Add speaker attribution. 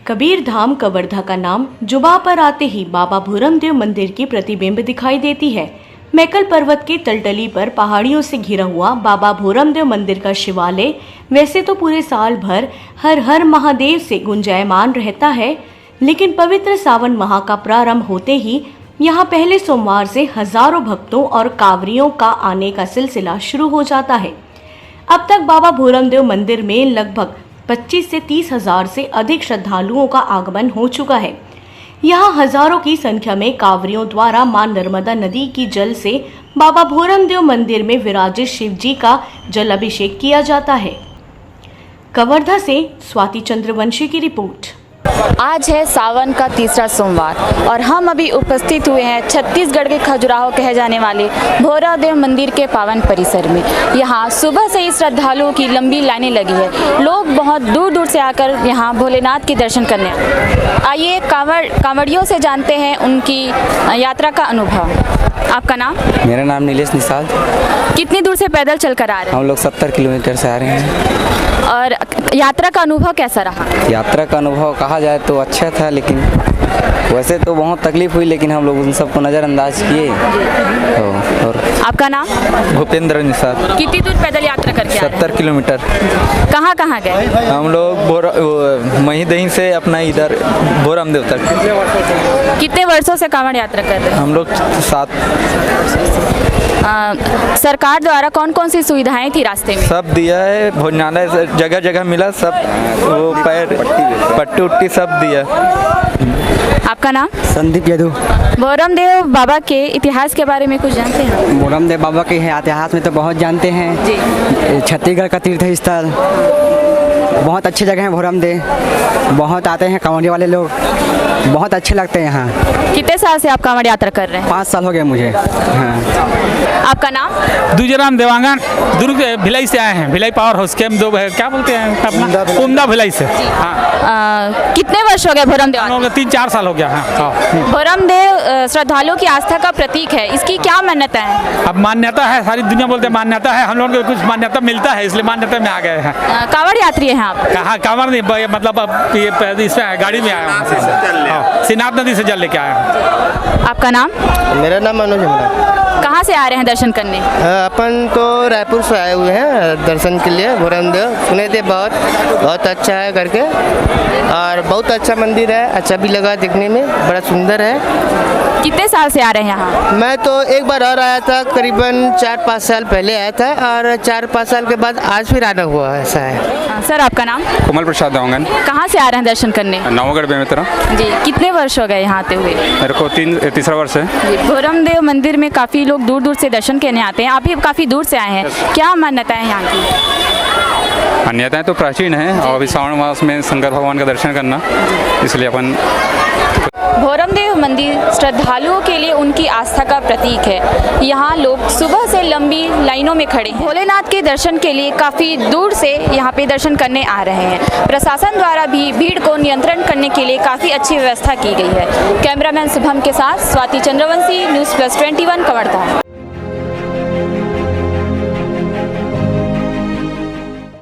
Speaker 1: कबीर धाम कवर्धा का नाम जुबां पर आते ही बाबा भूरमदेव मंदिर की प्रतिबिंब दिखाई देती है। मैकल पर्वत के तलतली पर पहाड़ियों से घिरा हुआ बाबा भूरमदेव मंदिर का शिवालय वैसे तो पूरे साल भर हर हर महादेव से गुंजायमान रहता है, लेकिन पवित्र सावन माह का प्रारंभ होते ही यहाँ पहले सोमवार से हजारों भक्तों और कांवरियों का आने का सिलसिला शुरू हो जाता है। अब तक बाबा भूरमदेव मंदिर में लगभग 25 से 30 हजार से अधिक श्रद्धालुओं का आगमन हो चुका है। यहाँ हजारों की संख्या में कांवरियों द्वारा मां नर्मदा नदी की जल से बाबा भूरमदेव मंदिर में विराजित शिव जी का जल अभिषेक किया जाता है। कवर्धा से स्वाति चंद्रवंशी की रिपोर्ट।
Speaker 2: आज है सावन का तीसरा सोमवार और हम अभी उपस्थित हुए हैं छत्तीसगढ़ के खजुराहो कहे जाने वाले भूरमदेव मंदिर के पावन परिसर में। यहाँ सुबह से ही श्रद्धालुओं की लंबी लाइनें लगी है। लोग बहुत दूर दूर से आकर यहाँ भोलेनाथ के दर्शन करने आइए कांवड़ियों से जानते हैं उनकी यात्रा का अनुभव। आपका नाम?
Speaker 3: मेरा नाम नीलेश निषाद।
Speaker 2: कितनी दूर से पैदल चलकर आ रहे हैं?
Speaker 3: हम लोग 70 किलोमीटर से आ रहे हैं।
Speaker 2: और यात्रा का अनुभव कैसा रहा?
Speaker 3: यात्रा का अनुभव कहा जाए तो अच्छा था, लेकिन वैसे तो बहुत तकलीफ हुई, लेकिन हम लोग उन सबको नज़रअंदाज किए। और
Speaker 2: आपका नाम?
Speaker 3: भूपेंद्र निषाद।
Speaker 2: कितनी दूर पैदल यात्रा करके आ रहे हैं?
Speaker 3: 70 किलोमीटर।
Speaker 2: कहाँ कहाँ गए?
Speaker 3: हम लोग महीदही से अपना इधर भूरमदेव तक।
Speaker 2: कितने वर्षों से कांवड़ यात्रा कर रहे हैं?
Speaker 3: हम लोग 7।
Speaker 2: सरकार द्वारा कौन कौन सी सुविधाएं थी रास्ते में?
Speaker 3: सब दिया है, भोजनालय जगह जगह मिला, सब वो पैर पट्टी उट्टी सब दिया।
Speaker 2: आपका नाम?
Speaker 4: संदीप यादव।
Speaker 2: भूरमदेव बाबा के इतिहास के बारे में कुछ जानते हैं?
Speaker 4: भूरमदेव बाबा के इतिहास में तो बहुत जानते हैं
Speaker 2: जी।
Speaker 4: छत्तीसगढ़ का तीर्थ स्थल, बहुत अच्छी जगह है भूरमदेव। बहुत आते हैं कांवड़ी वाले लोग, बहुत अच्छे लगते हैं यहाँ।
Speaker 2: कितने साल से आप कांवड़ यात्रा कर रहे हैं?
Speaker 4: 5 साल हो गए मुझे। हाँ।
Speaker 2: आपका नाम?
Speaker 5: दूजराम देवांगन, दुर्ग भिलाई से आए हैं। भिलाई पावर हाउस कैंप क्या बोलते हैं अपना, उमदा भिलाई से। हाँ।
Speaker 2: कितने वर्ष हो गए भूरमदेव?
Speaker 5: 3-4 साल हो गया। हाँ।
Speaker 2: भूरमदेव श्रद्धालुओं की आस्था का प्रतीक है, इसकी क्या मान्यता है?
Speaker 5: अब मान्यता है, सारी दुनिया बोलते हैं मान्यता है, हम लोगों को कुछ मान्यता मिलता है, इसलिए मान्यता में आ गए हैं।
Speaker 2: कांवड़ यात्री हैं आप?
Speaker 5: कहाँ कांवड़ नहीं, मतलब अब ये इसमें गाड़ी में आया हूँ, सिनात नदी से जल लेके आया हूँ।
Speaker 2: आपका नाम?
Speaker 6: मेरा नाम मनोज है।
Speaker 2: कहाँ से आ रहे हैं दर्शन करने?
Speaker 6: अपन तो रायपुर से आए हुए हैं दर्शन के लिए। भूरमदेव सुने थे बहुत अच्छा है करके, और बहुत अच्छा मंदिर है, अच्छा भी लगा देखने में, बड़ा सुंदर है।
Speaker 2: कितने साल से आ रहे हैं यहाँ?
Speaker 6: मैं तो एक बार और आया था, करीबन 4-5 साल पहले आया था, और 4-5 साल के बाद आज फिर आना हुआ, ऐसा है।
Speaker 2: सर आपका नाम?
Speaker 7: कमल प्रसाद देवांगन।
Speaker 2: कहाँ से आ रहे हैं दर्शन करने?
Speaker 7: नवगढ़ बेमेतरा
Speaker 2: जी। कितने वर्ष हो गए यहाँ आते हुए?
Speaker 7: मेरे को तीसरा वर्ष है।
Speaker 2: भूरमदेव मंदिर में काफ़ी लोग दूर दूर से दर्शन करने आते हैं, आप भी काफ़ी दूर से आए हैं, क्या मान्यता है यहाँ की?
Speaker 7: मान्यताएं तो प्राचीन है, और अभी श्रावण मास में शंकर भगवान का दर्शन करना, इसलिए अपन।
Speaker 2: भूरमदेव मंदिर श्रद्धालुओं के लिए उनकी आस्था का प्रतीक है। यहाँ लोग सुबह से लंबी लाइनों में खड़े हैं। भोलेनाथ के दर्शन के लिए काफ़ी दूर से यहाँ पे दर्शन करने आ रहे हैं। प्रशासन द्वारा भी भीड़ को नियंत्रण करने के लिए काफ़ी अच्छी व्यवस्था की गई है। कैमरामैन शुभम के साथ स्वाति चंद्रवंशी, न्यूज़ प्लस 21 कवर्धा।